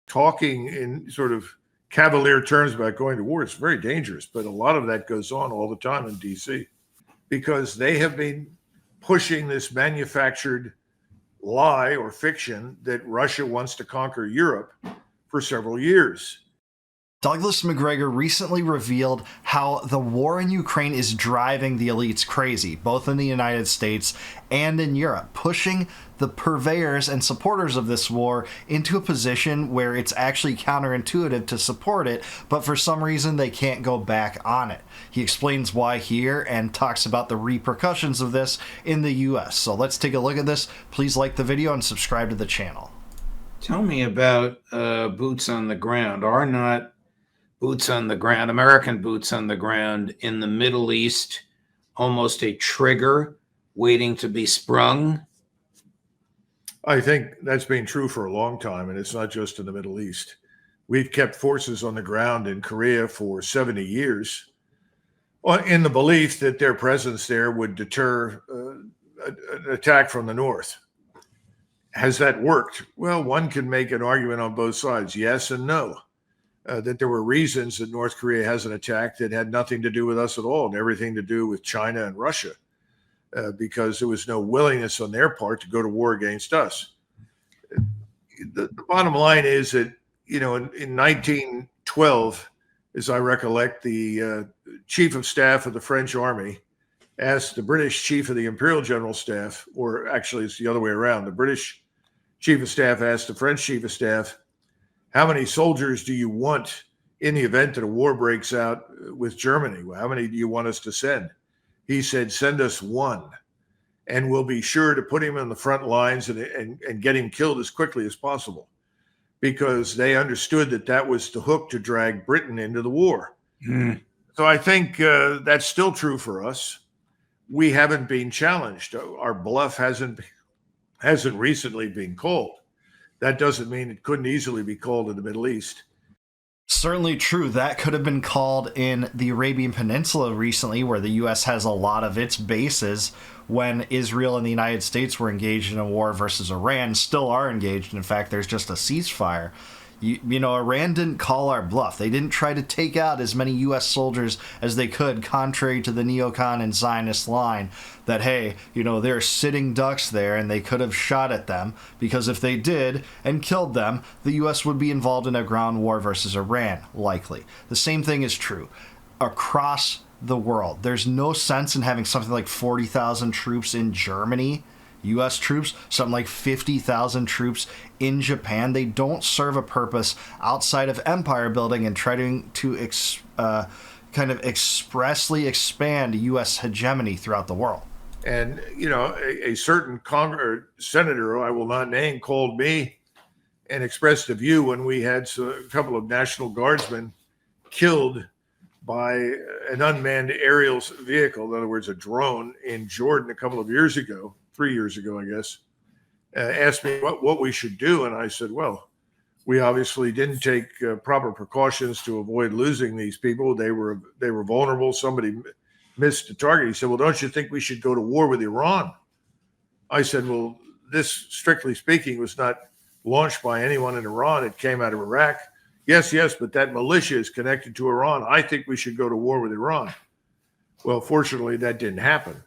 talking in sort of cavalier terms about going to war. It's very dangerous, but a lot of that goes on all the time in D.C. because they have been pushing this manufactured lie or fiction that Russia wants to conquer Europe for several years. Douglas Macgregor recently revealed how the war in Ukraine is driving the elites crazy, both in the United States and in Europe, pushing the purveyors and supporters of this war into a position where it's actually counterintuitive to support it, but for some reason they can't go back on it. He explains why here and talks about the repercussions of this in the US. So let's take a look at this. Please like the video and subscribe to the channel. Tell me about boots on the ground. Are not boots on the ground, American boots on the ground in the Middle East, almost a trigger waiting to be sprung? I think that's been true for a long time, and it's not just in the Middle East. We've kept forces on the ground in Korea for 70 years in the belief that their presence there would deter an attack from the north. Has that worked? Well, one can make an argument on both sides, yes and no. That there were reasons that North Korea hasn't attacked that had nothing to do with us at all and everything to do with China and Russia, because there was no willingness on their part to go to war against us. The bottom line is that, in 1912, as I recollect, the chief of staff of the French army asked the British chief of the Imperial General Staff, or actually it's the other way around. The British chief of staff asked the French chief of staff, how many soldiers do you want in the event that a war breaks out with Germany? How many do you want us to send? He said, send us one, and we'll be sure to put him in the front lines and get him killed as quickly as possible, because they understood that that was the hook to drag Britain into the war. Mm. So I think that's still true for us. We haven't been challenged. Our bluff hasn't recently been called. That doesn't mean it couldn't easily be called in the Middle East. Certainly true. That could have been called in the Arabian Peninsula recently, where the U.S. has a lot of its bases, when Israel and the United States were engaged in a war versus Iran, still are engaged. In fact, there's just a ceasefire. Iran didn't call our bluff. They didn't try to take out as many U.S. soldiers as they could, contrary to the neocon and Zionist line that, hey, they're sitting ducks there and they could have shot at them, because if they did and killed them, the U.S. would be involved in a ground war versus Iran, likely. The same thing is true across the world. There's no sense in having something like 40,000 troops in Germany, U.S. troops, something like 50,000 troops in Japan. They don't serve a purpose outside of empire building and trying to kind of expressly expand U.S. hegemony throughout the world. And, a certain senator, who I will not name, called me and expressed a view when we had a couple of National Guardsmen killed by an unmanned aerial vehicle, in other words, a drone, in Jordan a couple of years ago, 3 years ago, I guess, asked me what we should do. And I said, well, we obviously didn't take proper precautions to avoid losing these people. They were vulnerable. Somebody missed the target. He said, well, don't you think we should go to war with Iran? I said, well, this, strictly speaking, was not launched by anyone in Iran. It came out of Iraq. Yes, but that militia is connected to Iran. I think we should go to war with Iran. Well, fortunately, that didn't happen.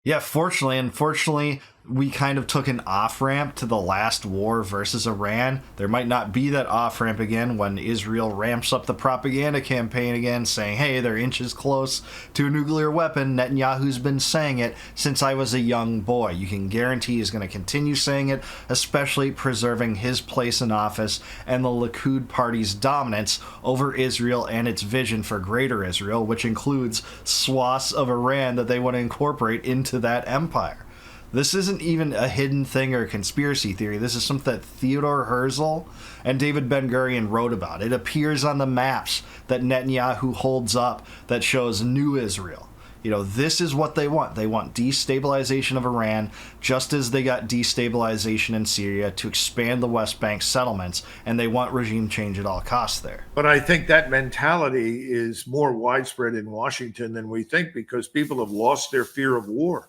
Yeah, fortunately, unfortunately, we kind of took an off-ramp to the last war versus Iran. There might not be that off-ramp again when Israel ramps up the propaganda campaign again, saying, hey, they're inches close to a nuclear weapon. Netanyahu's been saying it since I was a young boy. You can guarantee he's going to continue saying it, especially preserving his place in office and the Likud party's dominance over Israel and its vision for greater Israel, which includes swaths of Iran that they want to incorporate into that empire. This isn't even a hidden thing or a conspiracy theory. This is something that Theodore Herzl and David Ben-Gurion wrote about. It appears on the maps that Netanyahu holds up that shows New Israel. This is what they want. They want destabilization of Iran, just as they got destabilization in Syria to expand the West Bank settlements, and they want regime change at all costs there. But I think that mentality is more widespread in Washington than we think, because people have lost their fear of war.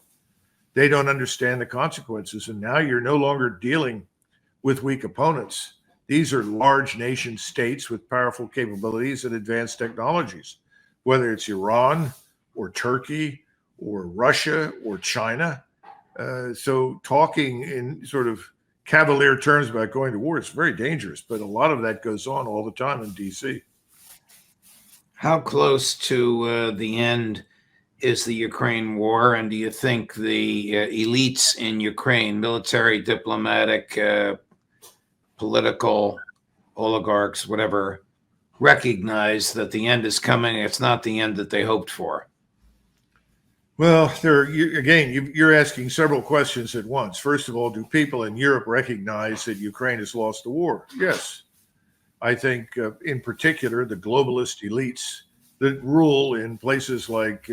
They don't understand the consequences. And now you're no longer dealing with weak opponents. These are large nation states with powerful capabilities and advanced technologies, whether it's Iran or Turkey or Russia or China. So talking in sort of cavalier terms about going to war is very dangerous, but a lot of that goes on all the time in DC. How close to the end is the Ukraine war? And do you think the elites in Ukraine, military, diplomatic, political, oligarchs, whatever, recognize that the end is coming? It's not the end that they hoped for. Well, you're asking several questions at once. First of all, do people in Europe recognize that Ukraine has lost the war? Yes. I think, in particular, the globalist elites that rule in places like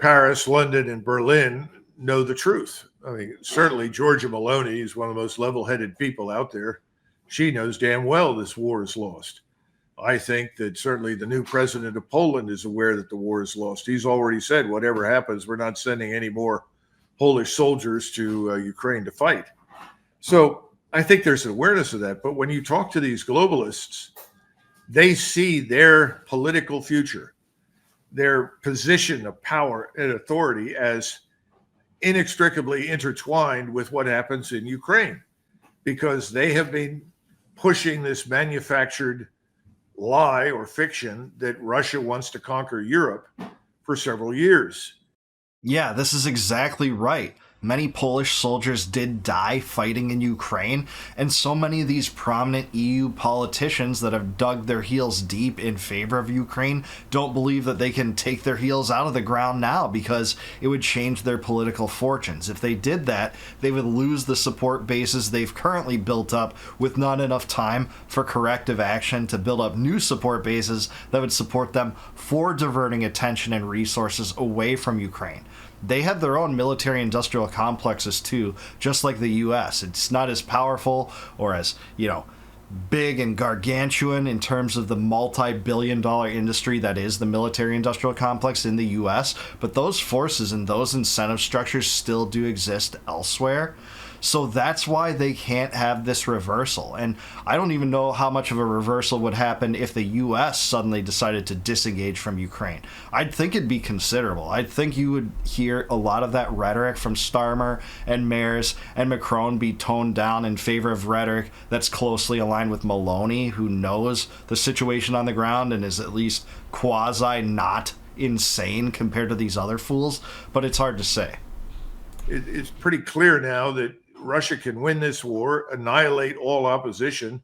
Paris, London, and Berlin know the truth. I mean, certainly Georgia Maloney is one of the most level-headed people out there. She knows damn well this war is lost. I think that certainly the new president of Poland is aware that the war is lost. He's already said, whatever happens, we're not sending any more Polish soldiers to Ukraine to fight. So I think there's an awareness of that. But when you talk to these globalists, they see their political future, their position of power and authority as inextricably intertwined with what happens in Ukraine, because they have been pushing this manufactured lie or fiction that Russia wants to conquer Europe for several years. Yeah, this is exactly right. Many Polish soldiers did die fighting in Ukraine, and so many of these prominent EU politicians that have dug their heels deep in favor of Ukraine don't believe that they can take their heels out of the ground now because it would change their political fortunes. If they did that, they would lose the support bases they've currently built up with not enough time for corrective action to build up new support bases that would support them for diverting attention and resources away from Ukraine. They have their own military-industrial complexes too, just like the U.S. It's not as powerful or as, big and gargantuan in terms of the multi-billion-dollar industry that is the military-industrial complex in the U.S., but those forces and those incentive structures still do exist elsewhere. So that's why they can't have this reversal. And I don't even know how much of a reversal would happen if the U.S. suddenly decided to disengage from Ukraine. I'd think it'd be considerable. I'd think you would hear a lot of that rhetoric from Starmer and Mayers and Macron be toned down in favor of rhetoric that's closely aligned with Maloney, who knows the situation on the ground and is at least quasi not insane compared to these other fools. But it's hard to say. It's pretty clear now that Russia can win this war, annihilate all opposition,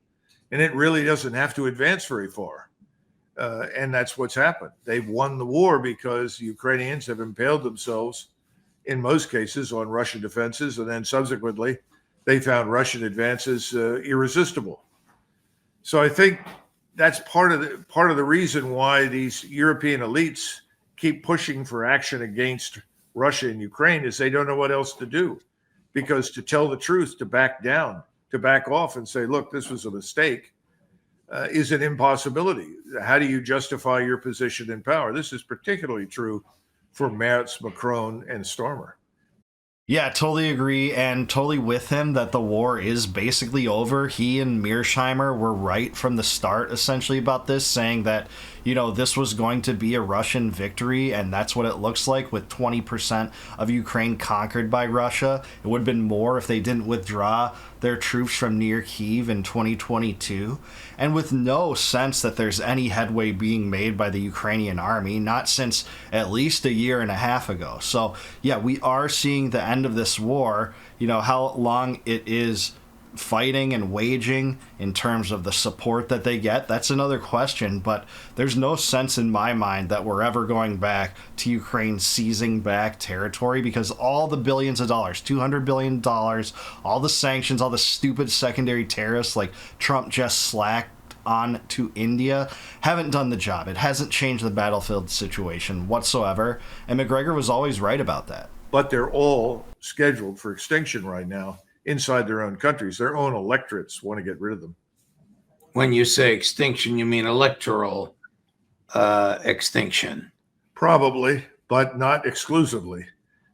and it really doesn't have to advance very far. And that's what's happened. They've won the war because the Ukrainians have impaled themselves, in most cases, on Russian defenses, and then subsequently they found Russian advances irresistible. So I think that's part of the reason why these European elites keep pushing for action against Russia and Ukraine is they don't know what else to do. Because to tell the truth, to back down, to back off and say, look, this was a mistake, is an impossibility. How do you justify your position in power? This is particularly true for Merz, Macron, and Starmer. Yeah, totally agree, and totally with him that the war is basically over. He and Mearsheimer were right from the start, essentially, about this, saying that, this was going to be a Russian victory, and that's what it looks like with 20% of Ukraine conquered by Russia. It would have been more if they didn't withdraw their troops from near Kyiv in 2022, and with no sense that there's any headway being made by the Ukrainian army, not since at least a year and a half ago. So, yeah, we are seeing the end of this war. How long it is fighting and waging in terms of the support that they get, that's another question, but there's no sense in my mind that we're ever going back to Ukraine seizing back territory, because all the billions of dollars, $200 billion, all the sanctions, all the stupid secondary tariffs like Trump just slacked on to India haven't done the job. It hasn't changed the battlefield situation whatsoever, and Macgregor was always right about that. But they're all scheduled for extinction right now inside their own countries. Their own electorates want to get rid of them. When you say extinction, you mean electoral extinction? Probably, but not exclusively.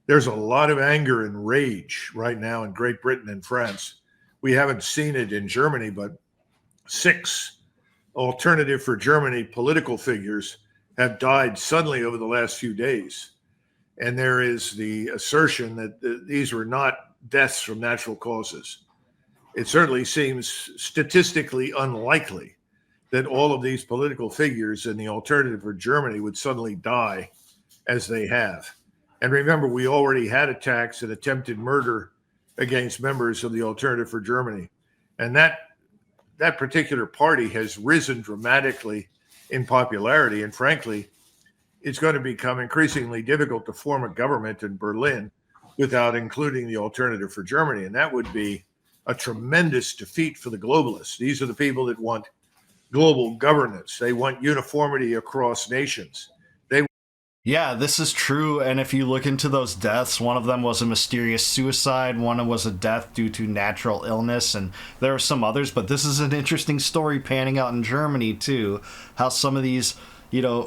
There's a lot of anger and rage right now in Great Britain and France. we haven't seen it in Germany, but 6 Alternative for Germany political figures have died suddenly over the last few days. And there is the assertion that these were not deaths from natural causes. It certainly seems statistically unlikely that all of these political figures in the Alternative for Germany would suddenly die as they have. And remember, we already had attacks and attempted murder against members of the Alternative for Germany. And that particular party has risen dramatically in popularity. And frankly, it's going to become increasingly difficult to form a government in Berlin without including the Alternative for Germany. And that would be a tremendous defeat for the globalists. These are the people that want global governance. They want uniformity across nations. Yeah, this is true. And if you look into those deaths, one of them was a mysterious suicide, one was a death due to natural illness, and there are some others. But this is an interesting story panning out in Germany, too. How some of these,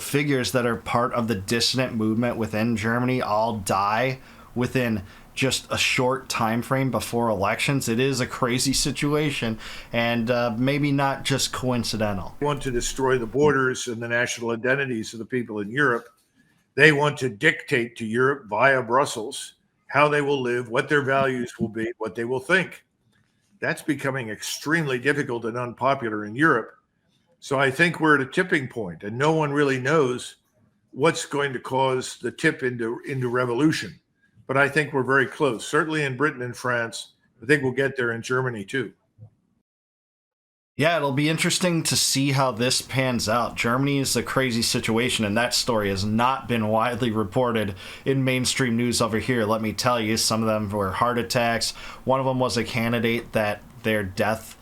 figures that are part of the dissident movement within Germany all die within just a short time frame before elections. It is a crazy situation, and maybe not just coincidental. They want to destroy the borders and the national identities of the people in Europe. They want to dictate to Europe via Brussels how they will live, what their values will be, what they will think. That's becoming extremely difficult and unpopular in Europe. So I think we're at a tipping point, and no one really knows what's going to cause the tip into revolution. But I think we're very close, certainly in Britain and France. I think we'll get there in Germany, too. Yeah, it'll be interesting to see how this pans out. Germany is a crazy situation, and that story has not been widely reported in mainstream news over here. Let me tell you, some of them were heart attacks. One of them was a candidate that their death,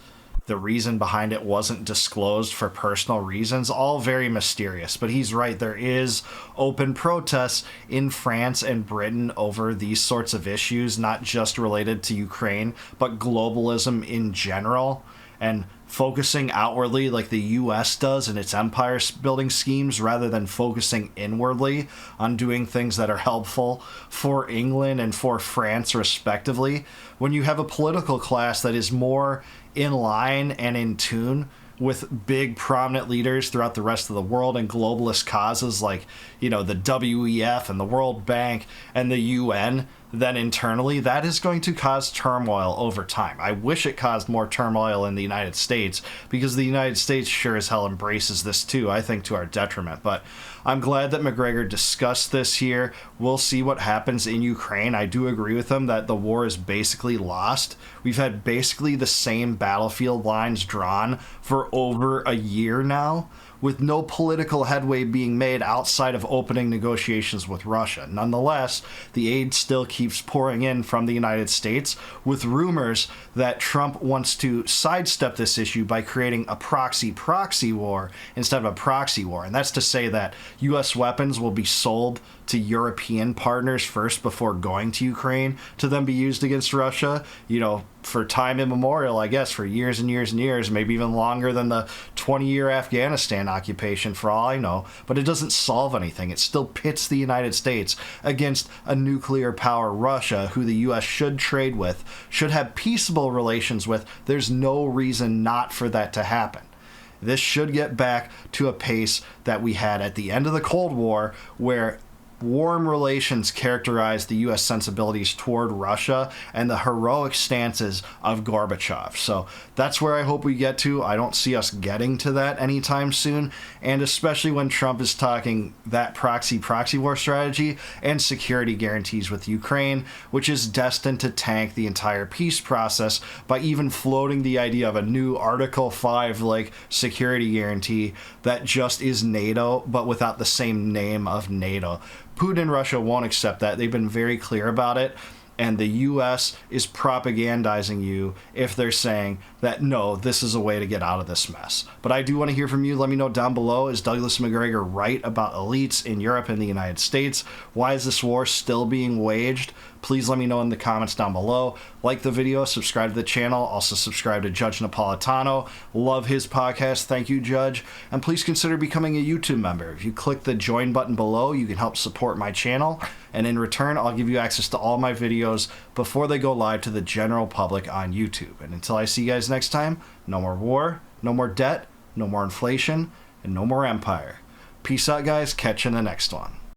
the reason behind it wasn't disclosed for personal reasons. All very mysterious. But he's right, there is open protests in France and Britain over these sorts of issues, not just related to Ukraine, but globalism in general. And focusing outwardly like the U.S. does in its empire building schemes rather than focusing inwardly on doing things that are helpful for England and for France respectively. When you have a political class that is more in line and in tune with big prominent leaders throughout the rest of the world and globalist causes like, the WEF and the World Bank and the UN, then internally, that is going to cause turmoil over time. I wish it caused more turmoil in the United States, because the United States sure as hell embraces this too, I think to our detriment. But I'm glad that Macgregor discussed this here. We'll see what happens in Ukraine. I do agree with him that the war is basically lost. We've had basically the same battlefield lines drawn for over a year now, with no political headway being made outside of opening negotiations with Russia. Nonetheless, the aid still keeps pouring in from the United States, with rumors that Trump wants to sidestep this issue by creating a proxy war instead of a proxy war. And that's to say that U.S. weapons will be sold to European partners first before going to Ukraine to then be used against Russia, for time immemorial, I guess, for years and years and years, maybe even longer than the 20-year Afghanistan occupation, for all I know. But it doesn't solve anything. It still pits the United States against a nuclear power Russia, who the U.S. should trade with, should have peaceable relations with. There's no reason not for that to happen. This should get back to a pace that we had at the end of the Cold War, where warm relations characterized the U.S. sensibilities toward Russia and the heroic stances of Gorbachev. So that's where I hope we get to. I don't see us getting to that anytime soon, and especially when Trump is talking that proxy war strategy and security guarantees with Ukraine, which is destined to tank the entire peace process by even floating the idea of a new Article 5 like security guarantee that just is NATO but without the same name of NATO. Putin and Russia won't accept that. They've been very clear about it. And the U.S. is propagandizing you if they're saying that, no, this is a way to get out of this mess. But I do want to hear from you. Let me know down below. Is Douglas Macgregor right about elites in Europe and the United States? Why is this war still being waged please let me know in the comments down below. Like the video, subscribe to the channel, also subscribe to Judge Napolitano. Love his podcast. Thank you, Judge. And please consider becoming a YouTube member. If you click the join button below, you can help support my channel, and in return, I'll give you access to all my videos before they go live to the general public on YouTube. And until I see you guys next time, no more war, no more debt, no more inflation, and no more empire. Peace out, guys. Catch you in the next one.